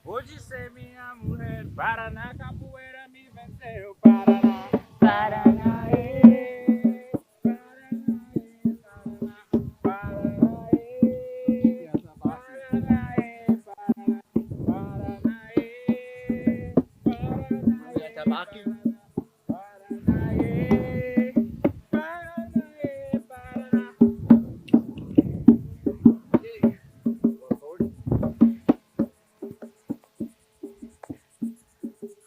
Hoje ser minha mulher, Paraná, capoeira me venceu, Paraná, Paraná, Paraná, Paraná,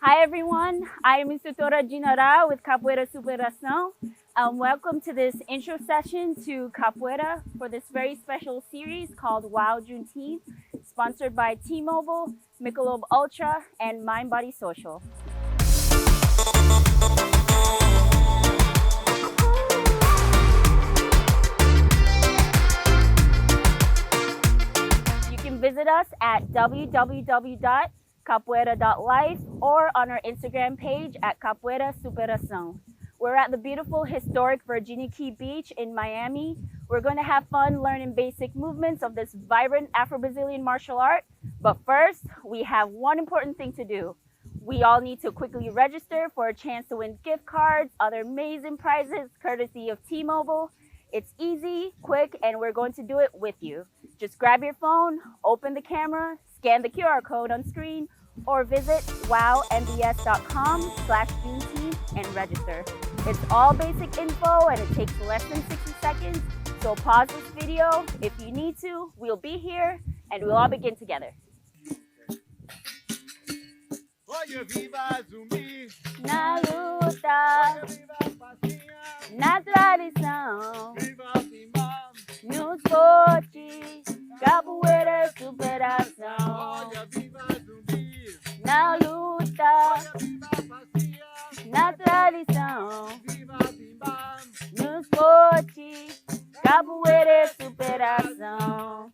Hi everyone, I am Instrutora Dinorá with Capoeira Superação. Welcome to this intro session to Capoeira for this very special series called Wow Juneteenth, sponsored by T-Mobile, Michelob Ultra, and Mind Body Social. You can visit us at www.capoeira.life or on our Instagram page at Capoeira Superação. We're at the beautiful historic Virginia Key Beach in Miami. We're going to have fun learning basic movements of this vibrant Afro-Brazilian martial art. But first, we have one important thing to do. We all need to quickly register for a chance to win gift cards, other amazing prizes courtesy of T-Mobile. It's easy, quick, and we're going to do it with you. Just grab your phone, open the camera, scan the QR code on screen, or visit wowmbs.com/Juneteenth and register. It's all basic info and it takes less than 60 seconds. So pause this video if you need to. We'll be here and we'll all begin together. Olha viva zumbi, Na luta, viva facinha, na tradição, viva bimba, no esporte, capoeira superação. olha viva zumbi, Na luta, viva facinha, na tradição, viva bimba, no esporte, capoeira superação.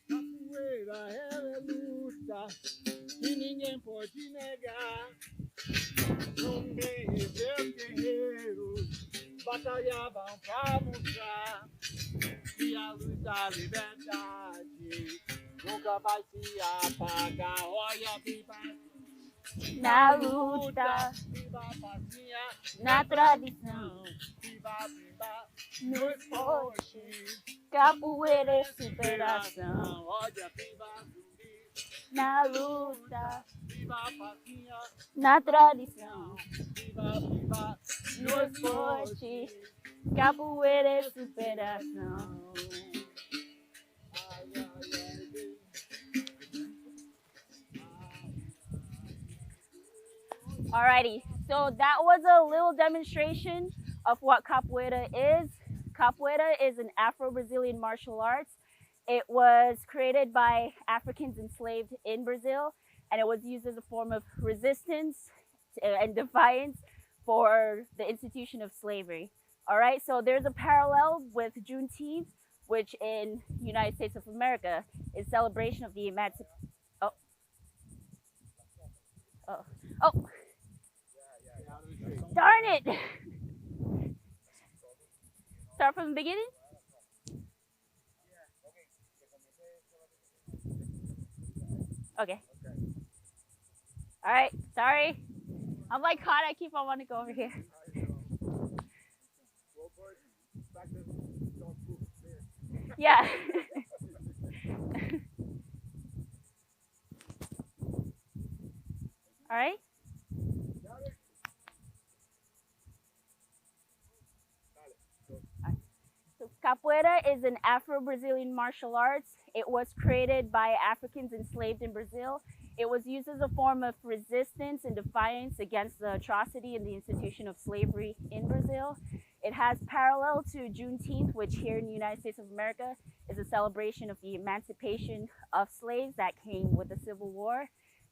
Capoeira é luta que ninguém pode negar. No meio seus guerreiros batalhavam pra mostrar que a luz da liberdade nunca vai se apagar. Olha, viva Na luta, viva a facinha, na tradição, viva bimba, no esporte, capoeira superação. olha, viva zumbi, Na luta, viva a facinha, na tradição, viva bimba, no esporte, capoeira superação. ai, ai, ai. Alrighty, so that was a little demonstration of what capoeira is. Capoeira is an Afro-Brazilian martial arts. It was created by Africans enslaved in Brazil, and it was used as a form of resistance and defiance for the institution of slavery. All right, so there's a parallel with Juneteenth, which in United States of America is celebration of the emancipation. Oh. Oh. Oh. Darn it! Start from the beginning? Okay. All right, sorry. I'm like caught, I keep on wanting to go over here. Yeah. All right. So capoeira is an Afro-Brazilian martial arts. It was created by Africans enslaved in Brazil. It was used as a form of resistance and defiance against the atrocity and the institution of slavery in Brazil. It has parallel to Juneteenth, which here in the United States of America is a celebration of the emancipation of slaves that came with the Civil War.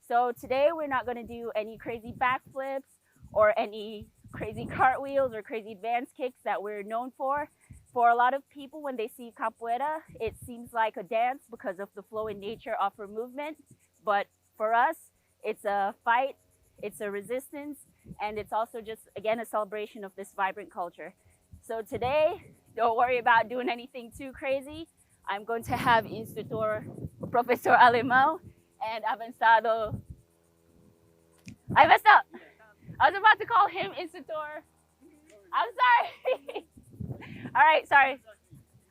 So today we're not going to do any crazy backflips or any crazy cartwheels or crazy advanced kicks that we're known for. For a lot of people, when they see capoeira, it seems like a dance because of the flowing nature of her movement. But for us, it's a fight, it's a resistance, and it's also just, again, a celebration of this vibrant culture. So today, don't worry about doing anything too crazy. I'm going to have Instrutor, Professor Alemao, and Avanzado. I messed up. I was about to call him Instrutor. I'm sorry. All right, sorry.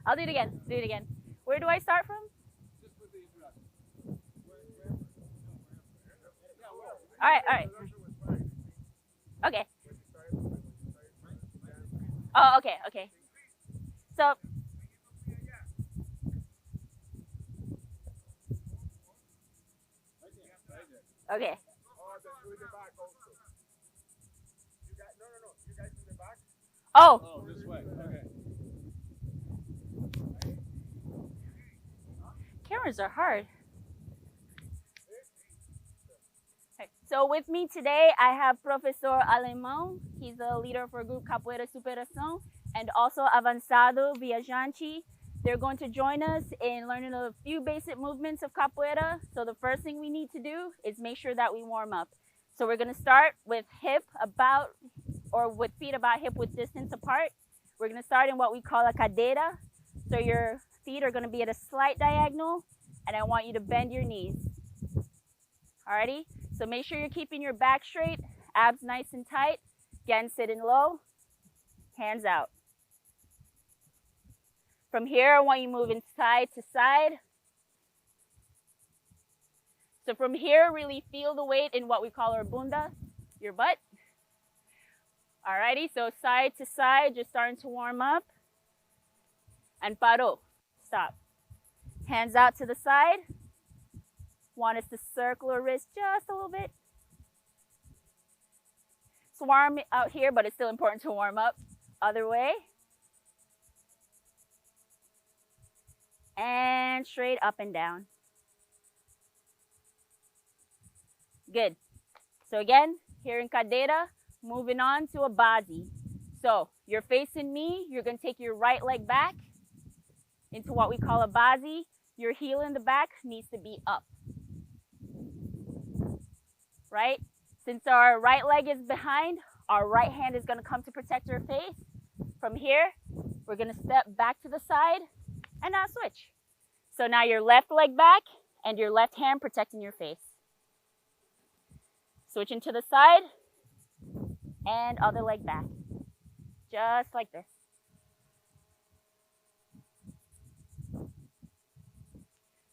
I'll do it again. Do it again. Where do I start from? All right, all right. Okay. Oh, okay, okay. So, okay. Oh, Oh, this way. Okay. cameras are hard. Okay. So with me today, I have Professor Alemão. He's the leader for group Capoeira Superação, and also Avanzado Viajante. They're going to join us in learning a few basic movements of capoeira. So the first thing we need to do is make sure that we warm up. So we're going to start with with feet about hip width distance apart. We're going to start in what we call a cadeira. So your feet are going to be at a slight diagonal, and I want you to bend your knees. Alrighty? So make sure you're keeping your back straight, abs nice and tight. Again, sitting low, hands out. From here, I want you moving side to side. So from here, really feel the weight in what we call our bunda, your butt. Alrighty, so side to side, just starting to warm up. And paro, stop. Hands out to the side. Want us to circle our wrist just a little bit. It's warm out here, but it's still important to warm up. Other way. And straight up and down. Good. So again, here in cadeira, moving on to a base. So you're facing me, you're going to take your right leg back into what we call a base. Your heel in the back needs to be up. Right? Since our right leg is behind, our right hand is going to come to protect our face. From here, we're going to step back to the side and now switch. So now your left leg back and your left hand protecting your face. Switching to the side and other leg back. Just like this.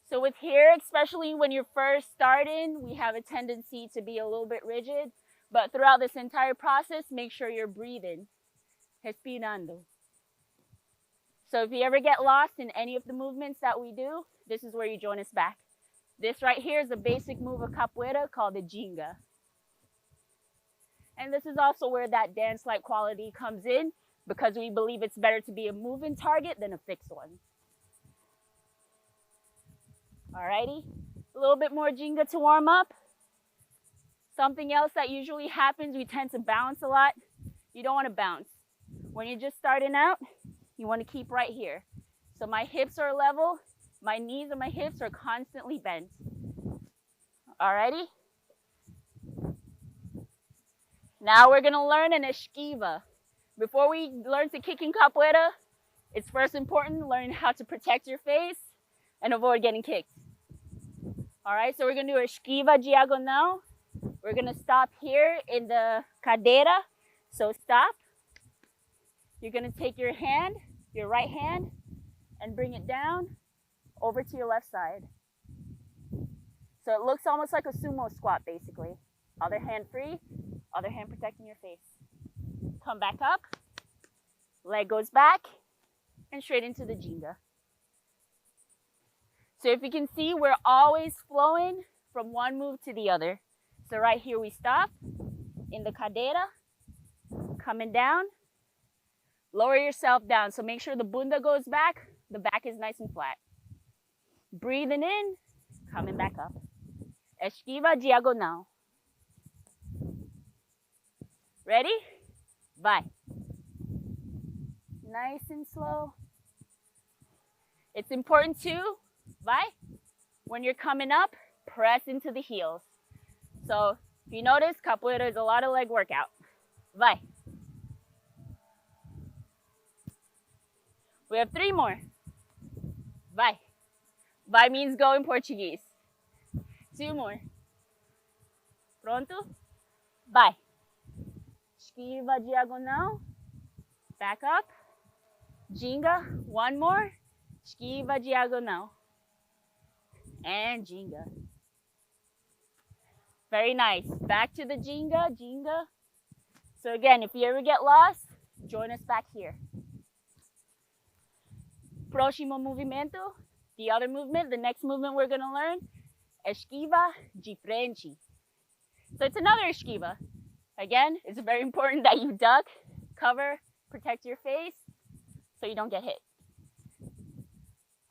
So with here, especially when you're first starting, we have a tendency to be a little bit rigid. But throughout this entire process, make sure you're breathing. Respirando. So if you ever get lost in any of the movements that we do, this is where you join us back. This right here is a basic move of capoeira called the ginga. And this is also where that dance-like quality comes in, because we believe it's better to be a moving target than a fixed one. Alrighty, a little bit more ginga to warm up. Something else that usually happens, we tend to bounce a lot. You don't want to bounce. When you're just starting out, you want to keep right here. So my hips are level, my knees and my hips are constantly bent. Alrighty? Now we're going to learn an esquiva. Before we learn to kick in capoeira, it's first important learning how to protect your face and avoid getting kicked. Alright, so we're going to do a esquiva diagonal. We're going to stop here in the cadeira. So stop. You're going to take your hand, your right hand, and bring it down over to your left side. So it looks almost like a sumo squat, basically. Other hand free, other hand protecting your face. Come back up, leg goes back, and straight into the ginga. So if you can see, we're always flowing from one move to the other. So right here we stop in the cadeira, coming down, lower yourself down. So make sure the bunda goes back, the back is nice and flat. Breathing in, coming back up. Esquiva diagonal. Ready? Bye. Nice and slow. It's important too, vai? When you're coming up, press into the heels. So if you notice, capoeira is a lot of leg workout. Vai. We have 3 more. Vai. Vai means go in Portuguese. 2 more. Pronto? Vai. Esquiva diagonal. Back up. Ginga. 1 more. Esquiva diagonal. And ginga. Very nice. Back to the ginga, ginga. So again, if you ever get lost, join us back here. Próximo movimento. The other movement, the next movement we're going to learn, esquiva de frente. So it's another esquiva. Again, it's very important that you duck, cover, protect your face so you don't get hit.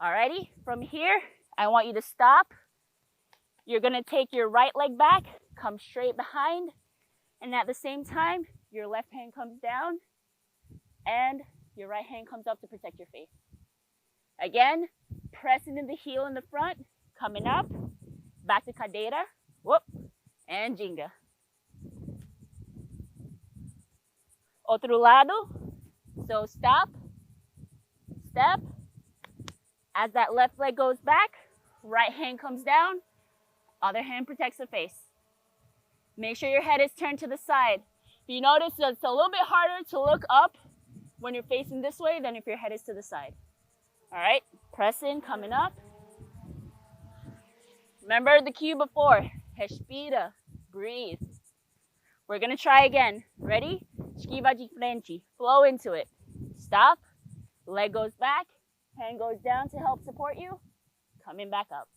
Alrighty, from here, I want you to stop. You're going to take your right leg back, come straight behind, and at the same time, your left hand comes down and your right hand comes up to protect your face. Again, pressing in the heel in the front, coming up, back to cadeira, whoop, and ginga. Otro lado, so stop, step. As that left leg goes back, right hand comes down, other hand protects the face. Make sure your head is turned to the side. If you notice, it's a little bit harder to look up when you're facing this way than if your head is to the side. All right, press in, coming up. Remember the cue before, respira, breathe. We're gonna try again. Ready? Esquiva de frente, flow into it. Stop, leg goes back, hand goes down to help support you, coming back up.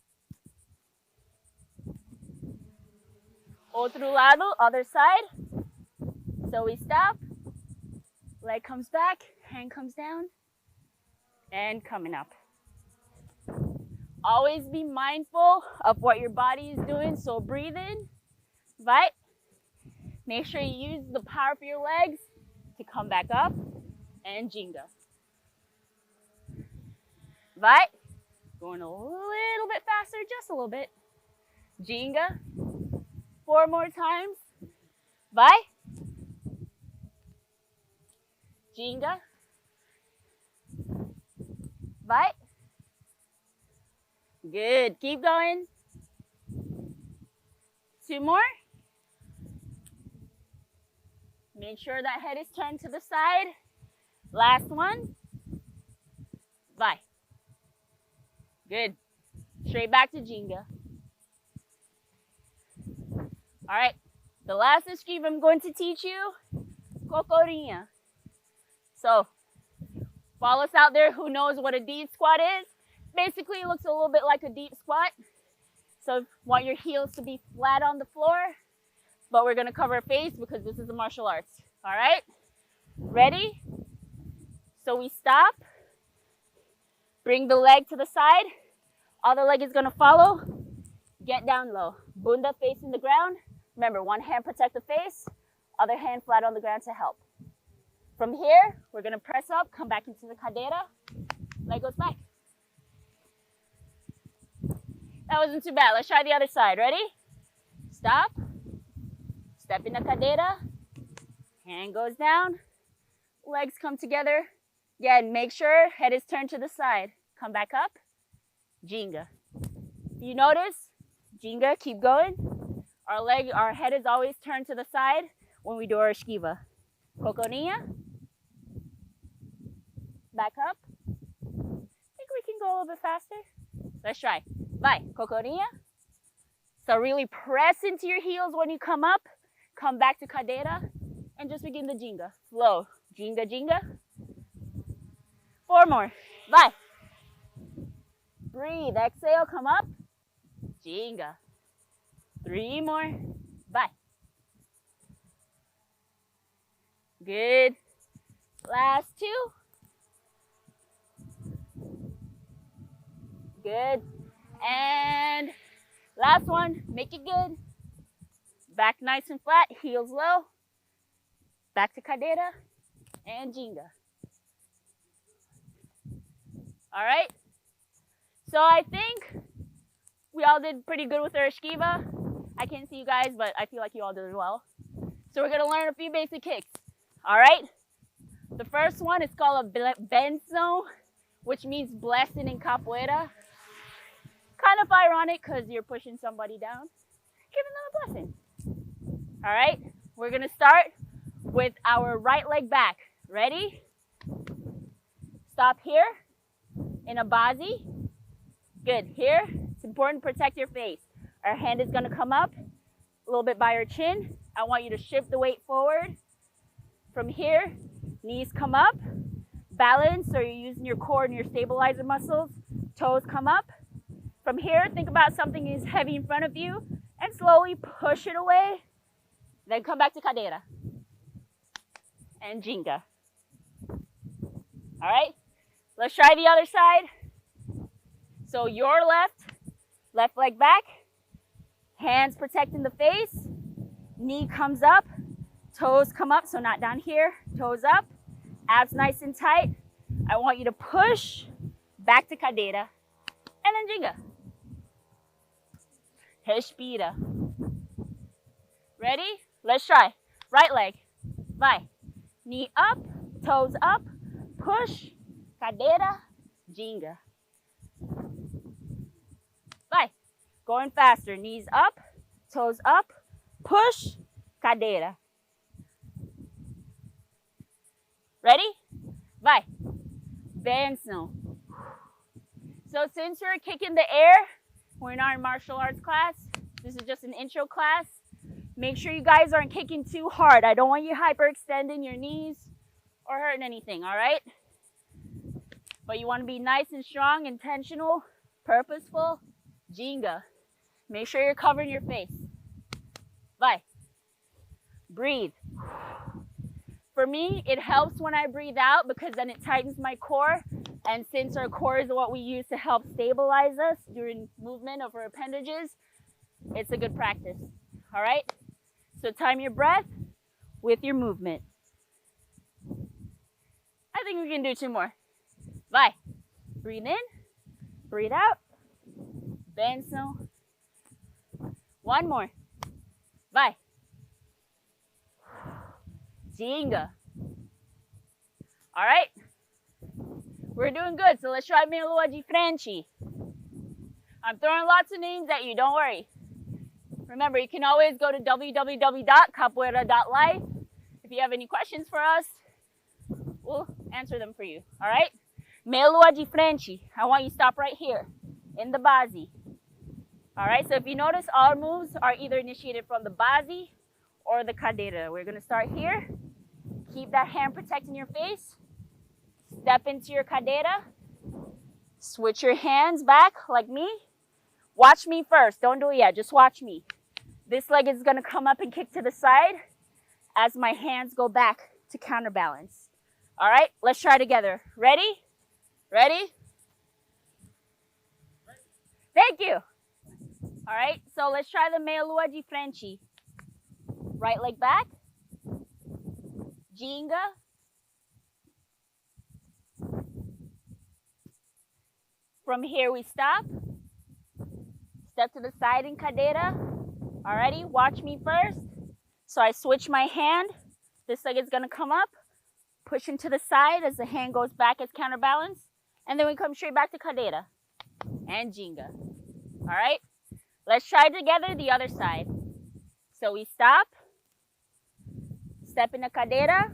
Otro lado, other side. So we stop, leg comes back, hand comes down, and coming up. Always be mindful of what your body is doing, so breathe in, vai. Make sure you use the power of your legs to come back up, and ginga. Vai. Going a little bit faster, just a little bit. Ginga. 4 more times. Vai. Ginga. Vai. Good. Keep going. 2 more. Make sure that head is turned to the side. Last one. Vai. Good. Straight back to ginga. All right. The last esquiva I'm going to teach you, cocorinha. So, for all us out there who knows what a deep squat is, basically it looks a little bit like a deep squat. So, you want your heels to be flat on the floor, but we're going to cover our face because this is a martial arts. All right? Ready? So we stop. Bring the leg to the side. Other leg is going to follow. Get down low. Bunda facing the ground. Remember, one hand protect the face, other hand flat on the ground to help. From here, we're going to press up, come back into the cadeira. Leg goes back. That wasn't too bad. Let's try the other side. Ready? Stop. Step in the cadeira. Hand goes down. Legs come together. Again, make sure head is turned to the side. Come back up. Ginga. You notice? Ginga, keep going. Our head is always turned to the side when we do our esquiva. Cocorinha. Back up. I think we can go a little bit faster. Let's try. Vai, cocorinha. So really press into your heels when you come up. Come back to cadeira. And just begin the ginga. Flow. Ginga, ginga. 4 more. Vai. Breathe. Exhale. Come up. Ginga. 3 more. Vai. Good. Last 2. Good. And last one. Make it good. Back nice and flat. Heels low. Back to cadeira. And ginga. All right. So I think we all did pretty good with our esquiva. I can't see you guys, but I feel like you all did well. So we're gonna learn a few basic kicks. All right? The first one is called a benção, which means blessing in capoeira. Kind of ironic because you're pushing somebody down, giving them a blessing. All right? We're gonna start with our right leg back. Ready? Stop here in a base. Good. Here, it's important to protect your face. Our hand is gonna come up a little bit by our chin. I want you to shift the weight forward. From here, knees come up, balance, so you're using your core and your stabilizer muscles. Toes come up. From here, think about something is heavy in front of you and slowly push it away. Then come back to cadeira and ginga. All right, let's try the other side. So your left leg back, hands protecting the face, knee comes up, toes come up, so not down here, toes up, abs nice and tight. I want you to push back to cadeira and then ginga. Respira. Ready? Let's try. Right leg. Vai. Knee up, toes up, push, cadeira, ginga. Vai. Going faster. Knees up, toes up, push, cadeira. Ready? Vai. Benção. So since we're kicking the air, we're not in martial arts class. This is just an intro class. Make sure you guys aren't kicking too hard. I don't want you hyperextending your knees or hurting anything, all right? But you want to be nice and strong, intentional, purposeful. Ginga. Make sure you're covering your face. Vai. Breathe. For me, it helps when I breathe out because then it tightens my core. And since our core is what we use to help stabilize us during movement of our appendages, it's a good practice. All right? So time your breath with your movement. I think we can do two more. Vai. Breathe in, breathe out. Benção. One more. Vai. Ginga. All right? We're doing good, so let's try meia de frente. I'm throwing lots of names at you, don't worry. Remember, you can always go to www.capoeira.life. If you have any questions for us, we'll answer them for you, all right? Meia de frente. I want you to stop right here in the base. All right, so if you notice, our moves are either initiated from the base or the cadeira. We're gonna start here. Keep that hand protecting your face. Step into your cadeira. Switch your hands back like me. Watch me first. Don't do it yet. Just watch me. This leg is going to come up and kick to the side as my hands go back to counterbalance. All right, let's try together. Ready? Ready? Thank you. All right, so let's try the meia de frente. Right leg back. Ginga. From here we stop. Step to the side in cadeira. Alrighty, watch me first. So I switch my hand. This leg is gonna come up. Push into the side as the hand goes back as counterbalance. And then we come straight back to cadeira. And ginga. Alright, let's try together the other side. So we stop. Step in the cadeira.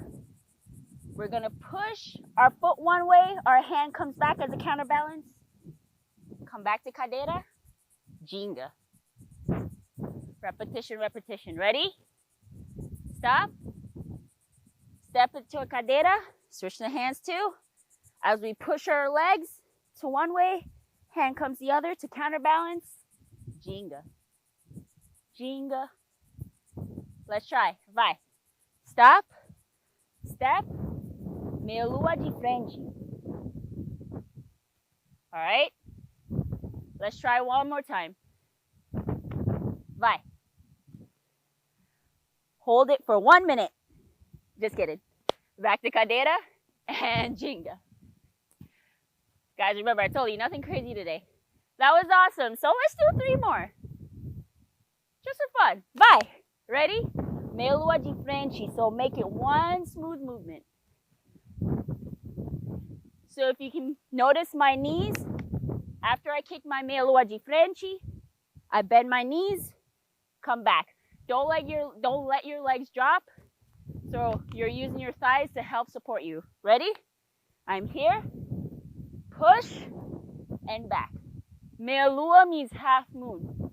We're gonna push our foot one way. Our hand comes back as a counterbalance. Come back to cadeira. Ginga. Repetition, repetition. Ready? Stop. Step into a cadeira. Switch the hands too. As we push our legs to one way, hand comes the other to counterbalance. Ginga. Ginga. Let's try. Vai. Stop. Step. Meia de frente. All right. Let's try one more time. Vai. Hold it for 1 minute. Just kidding. Back to cadeira and ginga. Guys, remember I told you nothing crazy today. That was awesome. So let's do 3 more. Just for fun. Bye. Ready? Meia lua de frente. So make it one smooth movement. So if you can notice my knees, after I kick my meia lua de frente, I bend my knees, come back. Don't let your legs drop. So you're using your thighs to help support you. Ready? I'm here. Push and back. Meia lua means half moon.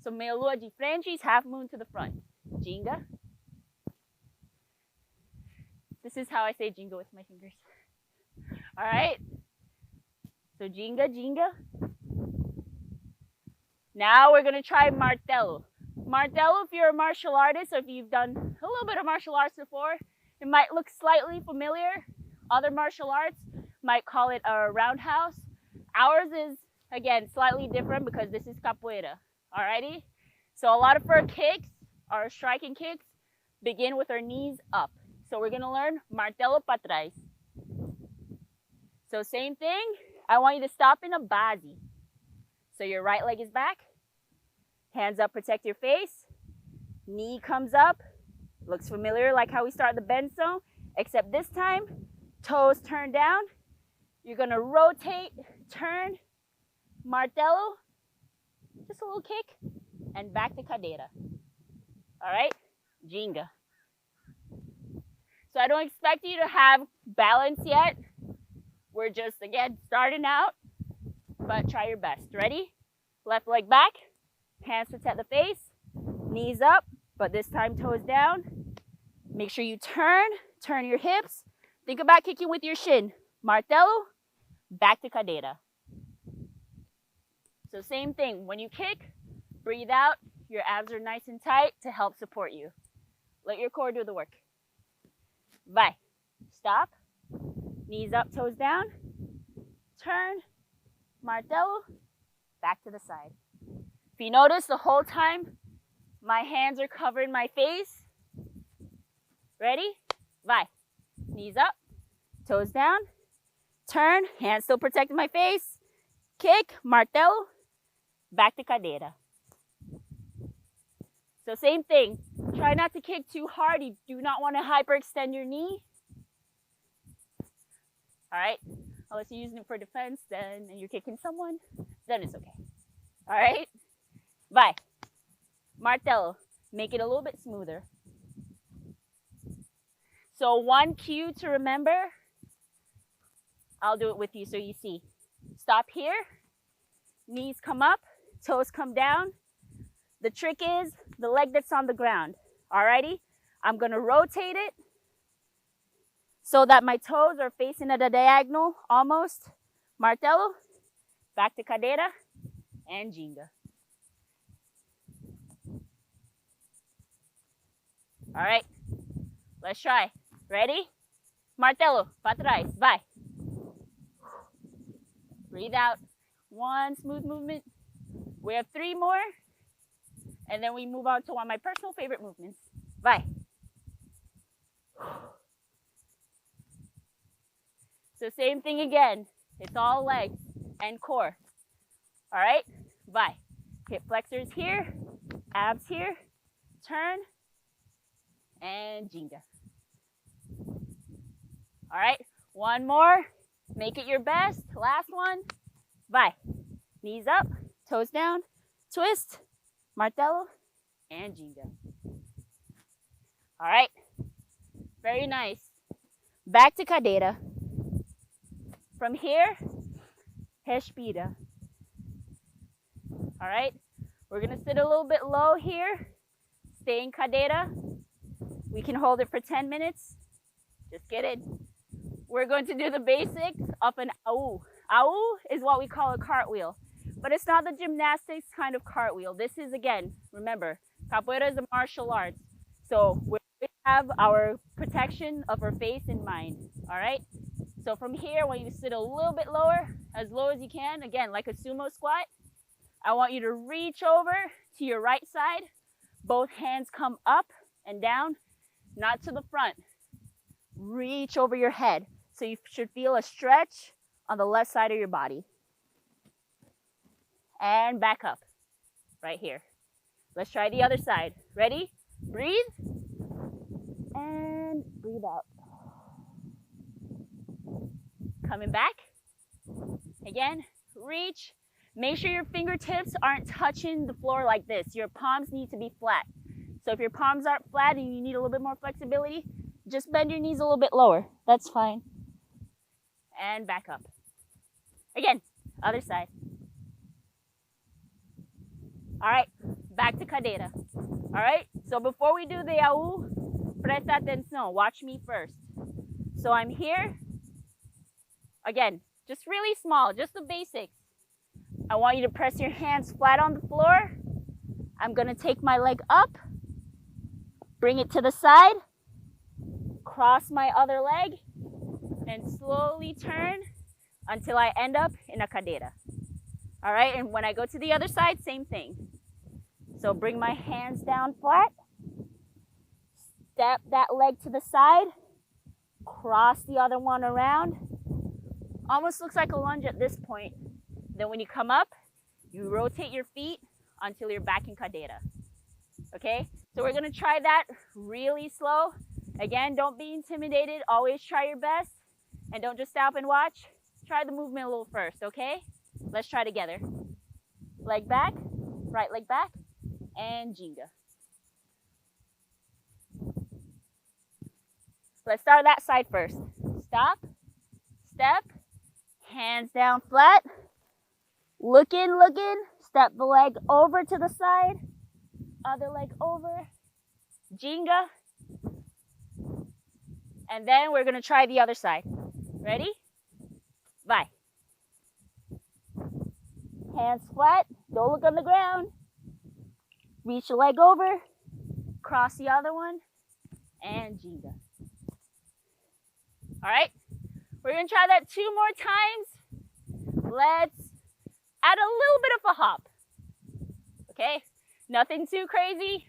So meia lua de frente is half moon to the front. Ginga. This is how I say ginga with my fingers. All right. So ginga, ginga. Now we're gonna try martello. Martello, if you're a martial artist or if you've done a little bit of martial arts before, it might look slightly familiar. Other martial arts might call it a roundhouse. Ours is, again, slightly different because this is capoeira. Alrighty? So a lot of our kicks, our striking kicks, begin with our knees up. So we're gonna learn martello para trás. So same thing, I want you to stop in a base. So your right leg is back, hands up, protect your face, knee comes up, looks familiar like how we start the bend zone, except this time, toes turn down. You're gonna rotate, turn, martello, just a little kick, and back to cadeira. All right, ginga. So I don't expect you to have balance yet. We're just, again, starting out, but try your best. Ready? Left leg back, hands protect the face, knees up, but this time toes down. Make sure you turn your hips. Think about kicking with your shin. Martello, back to cadeira. So same thing, when you kick, breathe out, your abs are nice and tight to help support you. Let your core do the work. Vai. Stop. Knees up, toes down. Turn. Martello. Back to the side. If you notice the whole time, my hands are covering my face. Ready? Vai. Knees up, toes down. Turn. Hands still protecting my face. Kick. Martello. Back to cadeira. So same thing. Try not to kick too hard. You do not want to hyperextend your knee. All right? Unless you're using it for defense, then and you're kicking someone, then it's okay. All right? Vai. Martello. Make it a little bit smoother. So one cue to remember, I'll do it with you so you see. Stop here. Knees come up, toes come down. The trick is the leg that's on the ground. Alrighty? I'm gonna rotate it so that my toes are facing at a diagonal, almost. Martello, back to cadeira, and ginga. All right, let's try. Ready? Martello, para trás, vai. Breathe out. One smooth movement. We have 3 more, and then we move on to one of my personal favorite movements. Vai. So same thing again. It's all legs and core. All right? Vai. Hip flexors here, abs here, turn, and ginga. All right, one more. Make it your best. Last one. Vai. Knees up, toes down, twist, martello, and ginga. All right, very nice. Back to cadeira. From here, respira. All right, we're gonna sit a little bit low here. Stay in cadeira. We can hold it for 10 minutes. Just get it. We're going to do the basics of an au. Au is what we call a cartwheel, but it's not the gymnastics kind of cartwheel. This is, again, remember, capoeira is a martial arts. So we have our protection of our face in mind, all right? So from here, when you sit a little bit lower, as low as you can, again, like a sumo squat, I want you to reach over to your right side. Both hands come up and down, not to the front. Reach over your head. So you should feel a stretch on the left side of your body. and back up right here. Let's try the other side. Ready? Breathe and breathe out. Coming back. Again, reach. Make sure your fingertips aren't touching the floor like this. Your palms need to be flat. So if your palms aren't flat and you need a little bit more flexibility, just bend your knees a little bit lower. That's fine. And back up. Again, other side. All right, back to cadeira. All right, so before we do the AU, presta atenção. Watch me first. So I'm here. Again, just really small, just the basics. I want you to press your hands flat on the floor. I'm gonna take my leg up, bring it to the side, cross my other leg, and slowly turn until I end up in a cadeira. All right, and when I go to the other side, same thing. So bring my hands down flat, step that leg to the side, cross the other one around. Almost looks like a lunge at this point. Then when you come up, you rotate your feet until you're back in cadeira. Okay, so we're gonna try that really slow. Again, don't be intimidated. Always try your best and don't just stop and watch. Try the movement a little first, okay? Let's try together. Leg back, right leg back, and ginga. Let's start that side first. Stop, step, hands down flat. Looking, step the leg over to the side, other leg over, ginga. And then we're gonna try the other side. Ready? Vai. Hands flat, don't look on the ground. Reach the leg over, cross the other one, and ginga. All right, we're gonna try that 2 more times. Let's add a little bit of a hop. Okay, nothing too crazy.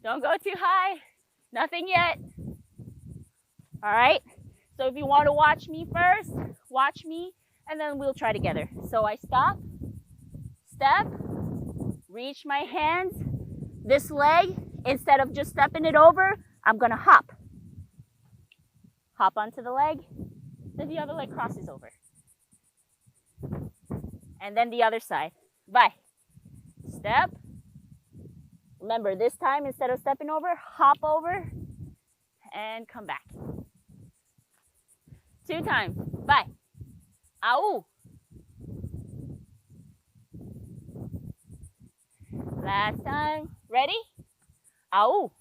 Don't go too high, nothing yet. All right, so if you want to watch me first, watch me, and then we'll try together. So I stop, step, reach my hands. This leg, instead of just stepping it over, I'm gonna hop. Hop onto the leg, then the other leg crosses over. And then the other side. Vai. Step. Remember, this time, instead of stepping over, hop over and come back. 2 times. Vai. Au. Last time. Ready? Au.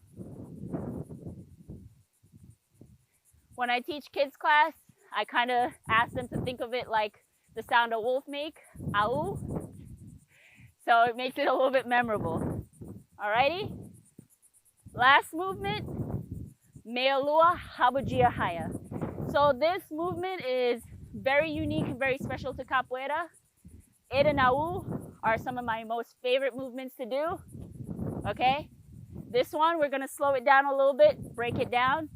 When I teach kids class, I kind of ask them to think of it like the sound a wolf make. Au. So it makes it a little bit memorable. Alrighty? Last movement. Meia lua rabugia haya. So this movement is very unique and very special to capoeira. It and au are some of my most favorite movements to do. Okay? This one, we're gonna slow it down a little bit, break it down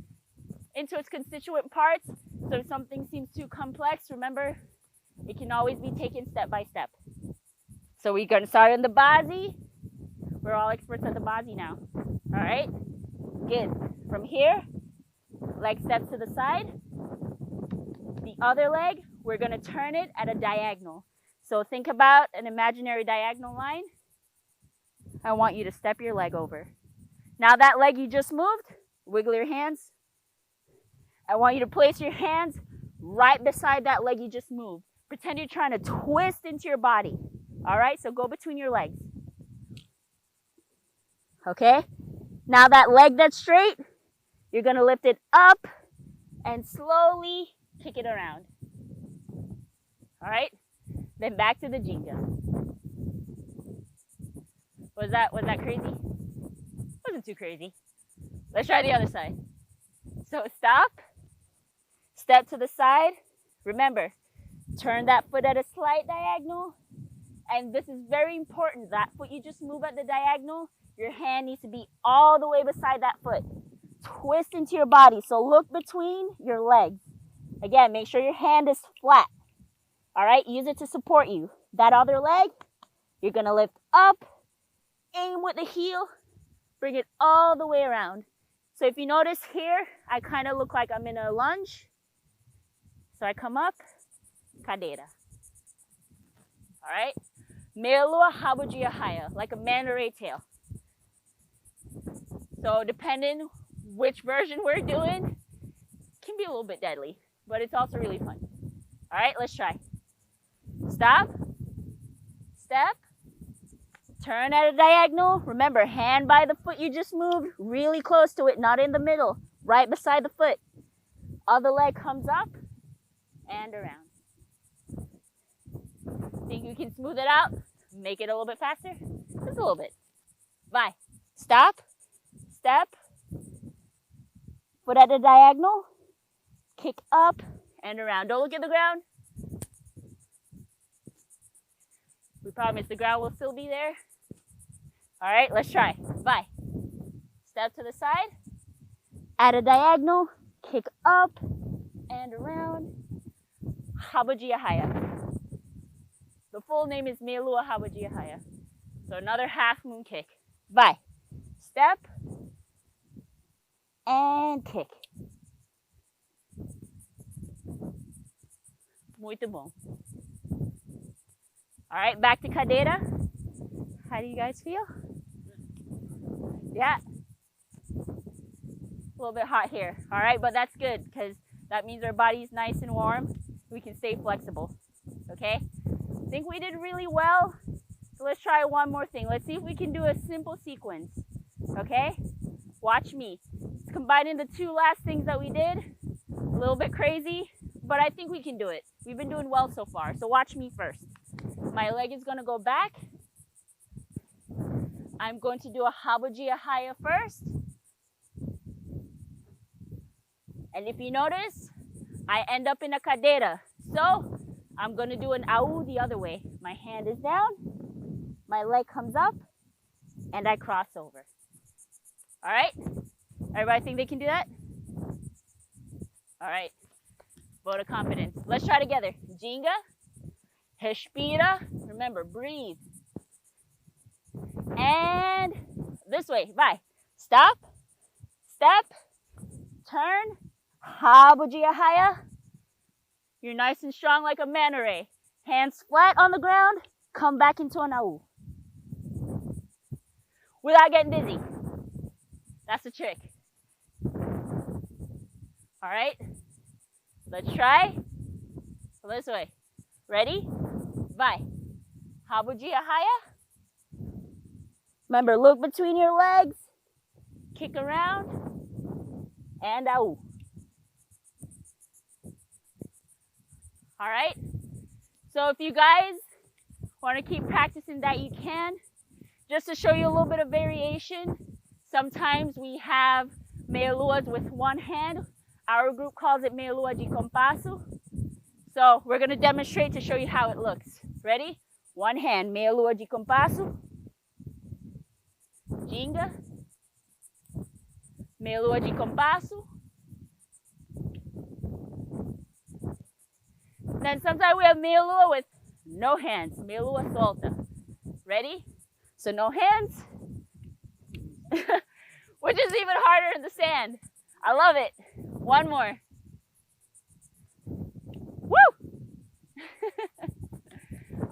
into its constituent parts. So if something seems too complex, remember, it can always be taken step by step. So we're gonna start on the bazi. We're all experts at the bazi now. All right, good. From here, leg steps to the side. The other leg, we're gonna turn it at a diagonal. So think about an imaginary diagonal line. I want you to step your leg over. Now that leg you just moved, wiggle your hands. I want you to place your hands right beside that leg you just moved. Pretend you're trying to twist into your body. All right, so go between your legs. Okay, now that leg that's straight, you're gonna lift it up and slowly kick it around. All right, then back to the ginga. Was that crazy? Wasn't too crazy. Let's try the other side. So stop, step to the side. Remember, turn that foot at a slight diagonal. And this is very important. That foot you just move at the diagonal, your hand needs to be all the way beside that foot. Twist into your body. So look between your legs. Again, make sure your hand is flat. All right, use it to support you. That other leg, You're gonna lift up, aim with the heel, bring it all the way around. So if you notice here, I kind of look like I'm in a lunge. So I come up, cadeira. All right? Meia lua, rabugia haya, like a manta ray tail. So depending which version we're doing, can be a little bit deadly, but it's also really fun. All right, let's try. Stop, step, turn at a diagonal. Remember, hand by the foot you just moved, really close to it, not in the middle, right beside the foot. Other leg comes up and around. Think you can smooth it out? Make it a little bit faster? Just a little bit. Vai. Stop, step, foot at a diagonal, kick up and around. Don't look at the ground. We promise the ground will still be there. All right, let's try. Vai. Step to the side, at a diagonal, kick up and around. Rabugia haya. The full name is meia lua rabugia haya. So another half moon kick. Vai. Step and kick. Muito bom. All right, back to cadeira. How do you guys feel? Yeah. A little bit hot here. All right, but that's good because that means our body's nice and warm. We can stay flexible. Okay? I think we did really well. So let's try one more thing. Let's see if we can do a simple sequence. Okay? Watch me. It's combining the two last things that we did. A little bit crazy, but I think we can do it. We've been doing well so far. So watch me first. My leg is going to go back. I'm going to do a rabugia haya first. And if you notice, I end up in a cadeira. So I'm going to do an au the other way. My hand is down, my leg comes up, and I cross over. All right? Everybody think they can do that? All right. Vote of confidence. Let's try together. Ginga. Respira. Remember, breathe. And this way. Vai. Stop. Step. Turn. Rabugia haya. You're nice and strong like a manta ray. Hands flat on the ground. Come back into an au. Without getting dizzy. That's the trick. All right. Let's try. This way. Ready? Vai. Rabugia haya. Remember, look between your legs. Kick around. And au. All right. So if you guys want to keep practicing that, you can. Just to show you a little bit of variation, sometimes we have meia luas with one hand. Our group calls it meia lua de compasso. So we're going to demonstrate to show you how it looks. Ready? One hand, meia lua de compasso. Ginga. Meia lua de compasso. Then sometimes we have meia lua with no hands. Meia lua solta. Ready? So no hands. Which is even harder in the sand. I love it. One more. Woo!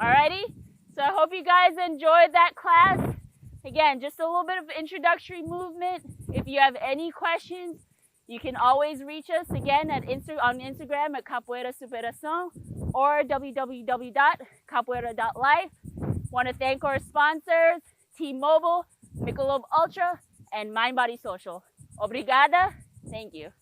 Alrighty. So I hope you guys enjoyed that class. Again, just a little bit of introductory movement. If you have any questions, you can always reach us again at on Instagram at Capoeira Superação or www.capoeira.life. Want to thank our sponsors, T-Mobile, Michelob Ultra, and Mind Body Social. Obrigada. Thank you.